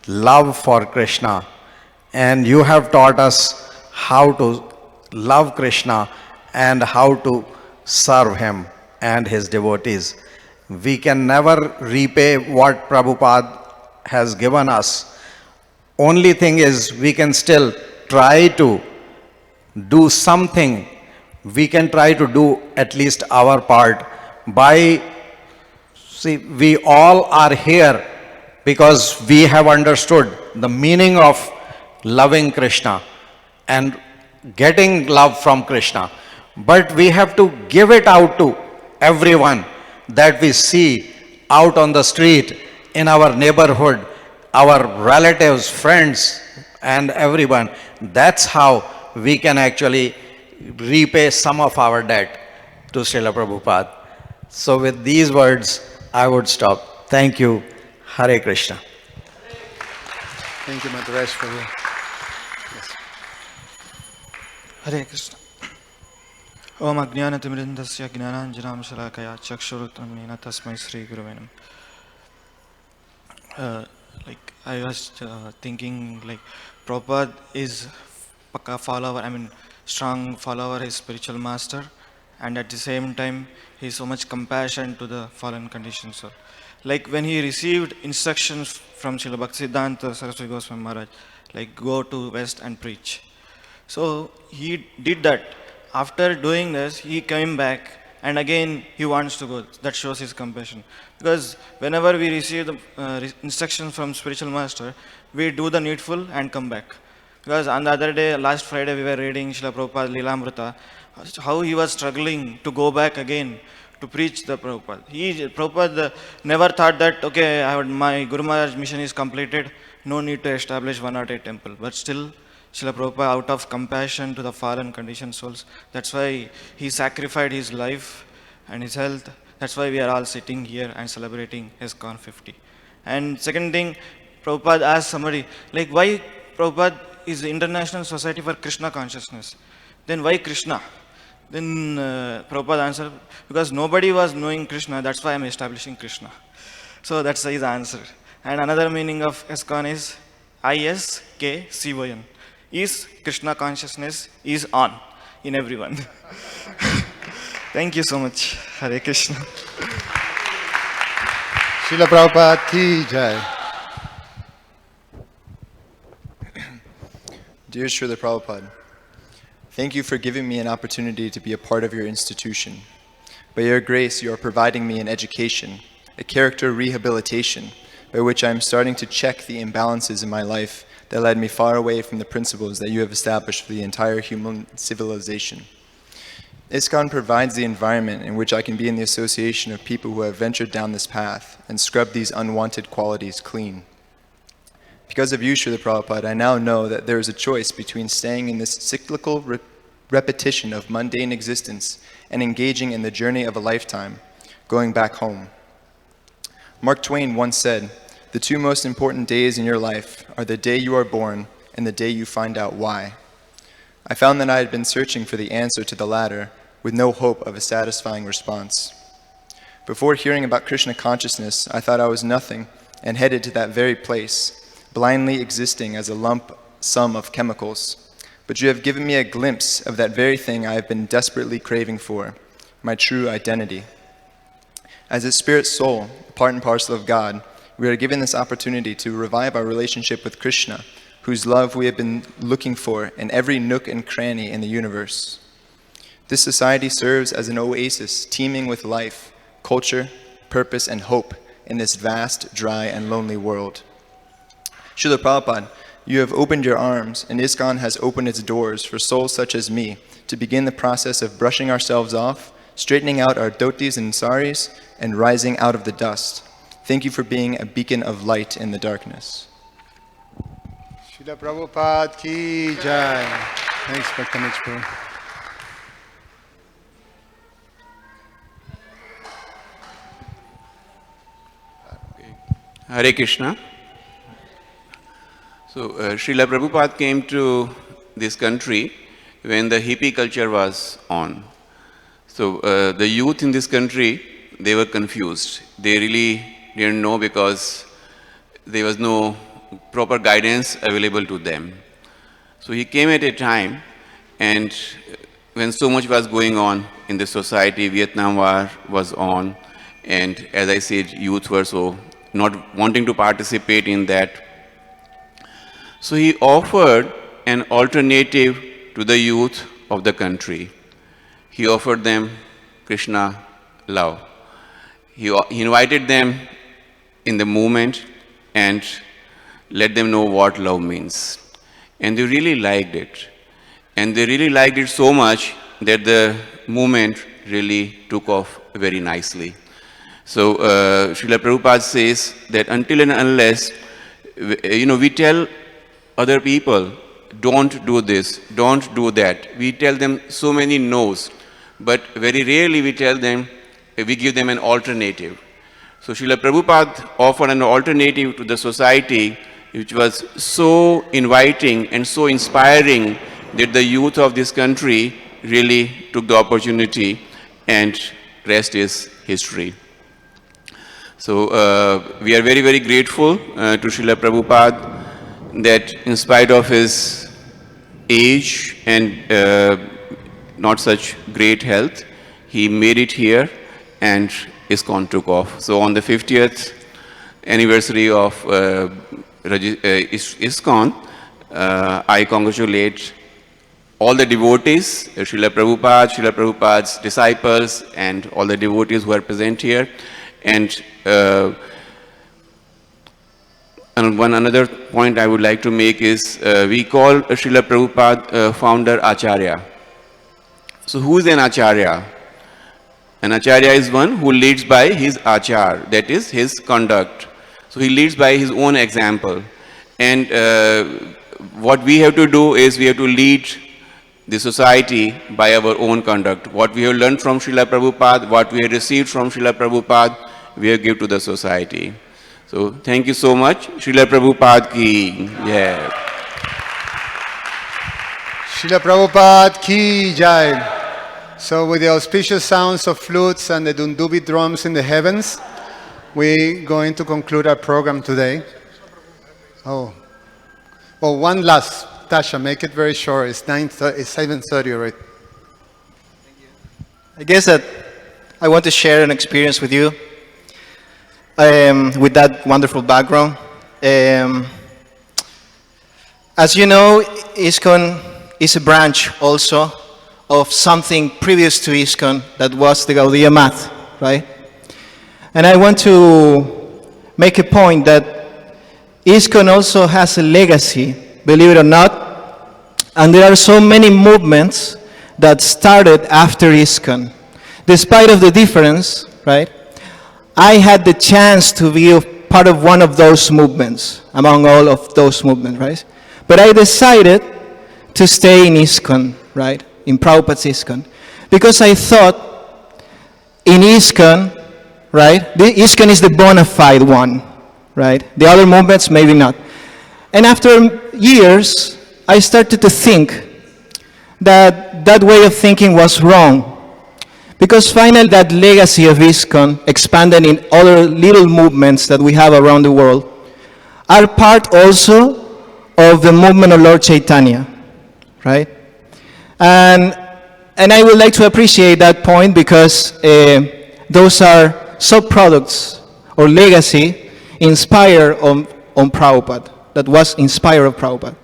love for Krishna. And you have taught us how to love Krishna and how to serve him and his devotees. We can never repay what Prabhupada has given us. Only thing is, we can still try to do something. We can try to do at least our part by, see, we all are here because we have understood the meaning of loving Krishna and getting love from Krishna. But we have to give it out to everyone that we see out on the street, in our neighborhood, our relatives, friends, and everyone. That's how we can actually repay some of our debt to Srila Prabhupada. So with these words, I would stop. Thank you. Hare Krishna. Thank you, Madhuresh, for you. Hare Krishna. Om Ajnanatimrindasya Gnananjanam Chakshurutram Nena Tasmai Sri Gurave Namah. I was thinking, Prabhupada is Pakka follower, strong follower, his spiritual master, and at the same time, he has so much compassion to the fallen conditioned soul. When he received instructions from Srila Bhaktisiddhanta Saraswati Goswami Maharaj, go to West and preach. So he did that. After doing this, he came back and again he wants to go. That shows his compassion. Because whenever we receive the instructions from spiritual master, we do the needful and come back. Because on the other day, last Friday, we were reading Srila Prabhupada Leelamrita, how he was struggling to go back again to preach the Prabhupada. Prabhupada never thought that, okay, my Guru Maharaj mission is completed, no need to establish 108 temple. But still, Srila Prabhupada, out of compassion to the fallen conditioned souls, that's why he sacrificed his life and his health. That's why we are all sitting here and celebrating ISKCON 50. And second thing, Prabhupada asked somebody, why Prabhupada is the International Society for Krishna Consciousness? Then why Krishna? Then Prabhupada answered, because nobody was knowing Krishna, that's why I'm establishing Krishna. So that's his answer. And another meaning of ISKCON is ISKCON. Is Krishna consciousness is on in everyone. Thank you so much. Hare Krishna. Srila Prabhupada ki jai. Dear Srila Prabhupada, thank you for giving me an opportunity to be a part of your institution. By your grace, you are providing me an education, a character rehabilitation, by which I am starting to check the imbalances in my life that led me far away from the principles that you have established for the entire human civilization. ISKCON provides the environment in which I can be in the association of people who have ventured down this path and scrubbed these unwanted qualities clean. Because of you, Srila Prabhupada, I now know that there is a choice between staying in this cyclical repetition of mundane existence and engaging in the journey of a lifetime, going back home. Mark Twain once said, "The two most important days in your life are the day you are born and the day you find out why." I found that I had been searching for the answer to the latter with no hope of a satisfying response. Before hearing about Krishna consciousness, I thought I was nothing and headed to that very place, blindly existing as a lump sum of chemicals. But you have given me a glimpse of that very thing I have been desperately craving for, my true identity. As a spirit soul, part and parcel of God, we are given this opportunity to revive our relationship with Krishna, whose love we have been looking for in every nook and cranny in the universe. This society serves as an oasis teeming with life, culture, purpose, and hope in this vast, dry, and lonely world. Srila Prabhupada, you have opened your arms, and ISKCON has opened its doors for souls such as me to begin the process of brushing ourselves off, straightening out our dhotis and saris, and rising out of the dust. Thank you for being a beacon of light in the darkness. Srila Prabhupada ki jai. Thanks, Bhaktamich Prabhu. Hare Krishna. So, Srila Prabhupada came to this country when the hippie culture was on. So, the youth in this country, they were confused. They really didn't know because there was no proper guidance available to them. So, he came at a time and when so much was going on in the society, Vietnam War was on, and as I said, youth were so not wanting to participate in that. So he offered an alternative to the youth of the country. He offered them Krishna love. He invited them in the movement and let them know what love means. And they really liked it. And they really liked it so much that the movement really took off very nicely. So Srila Prabhupada says that until and unless we tell other people, don't do this, don't do that. We tell them so many no's, but very rarely we tell them, we give them an alternative. So Srila Prabhupada offered an alternative to the society which was so inviting and so inspiring that the youth of this country really took the opportunity, and rest is history. So we are very, very grateful to Srila Prabhupada that in spite of his age and not such great health, he made it here and ISKCON took off. So on the 50th anniversary of ISKCON, I congratulate all the devotees, Srila Prabhupada, Srila Prabhupada's disciples, and all the devotees who are present here. And one another point I would like to make is we call Srila Prabhupada founder Acharya. So who is an Acharya? An Acharya is one who leads by his achar, that is his conduct. So he leads by his own example. And what we have to do is we have to lead the society by our own conduct. What we have learned from Srila Prabhupada, what we have received from Srila Prabhupada, we have give to the society. So thank you so much. Srila Prabhupada ki jai. Srila Prabhupada ki jai. So with the auspicious sounds of flutes and the dundubi drums in the heavens, we're going to conclude our program today. Oh, well, one last. Tasha, make it very short. It's 7:30 already. I guess that I want to share an experience with you with that wonderful background. As you know, ISKCON is a branch also of something previous to ISKCON that was the Gaudiya Math, right? And I want to make a point that ISKCON also has a legacy, believe it or not, and there are so many movements that started after ISKCON. Despite of the difference, right, I had the chance to be a part of one of those movements, among all of those movements, right? But I decided to stay in ISKCON, right, in Prabhupada's ISKCON, because I thought in ISKCON, right, the ISKCON is the bona fide one, right? The other movements, maybe not. And after years, I started to think that that way of thinking was wrong. Because finally that legacy of ISKCON, expanded in other little movements that we have around the world, are part also of the movement of Lord Chaitanya, right? And I would like to appreciate that point because those are sub-products or legacy inspired on Prabhupada, that was inspired of Prabhupada.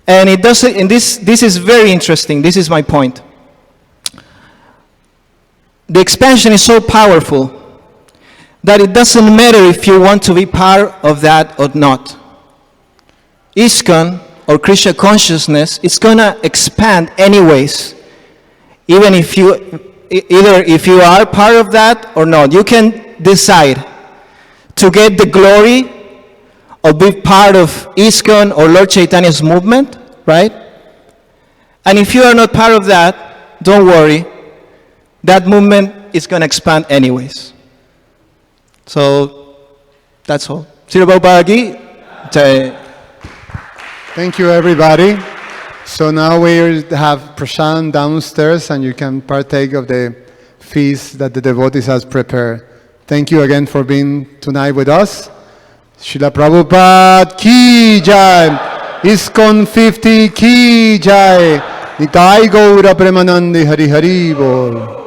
And it doesn't, and this is very interesting, this is my point. The expansion is so powerful that it doesn't matter if you want to be part of that or not. ISKCON, or Krishna consciousness, is gonna expand anyways, even if you, either if you are part of that or not. You can decide to get the glory or be part of ISKCON or Lord Chaitanya's movement, right? And if you are not part of that, don't worry. That movement is going to expand anyways. So, that's all. Srila Prabhupada ki jai. Thank you, everybody. So now we have Prashant downstairs, and you can partake of the feast that the devotees has prepared. Thank you again for being tonight with us. Srila Prabhupada ki jai. ISKCON 50 ki jai. Nitai Gaura Premanandi Hari Hari Bol.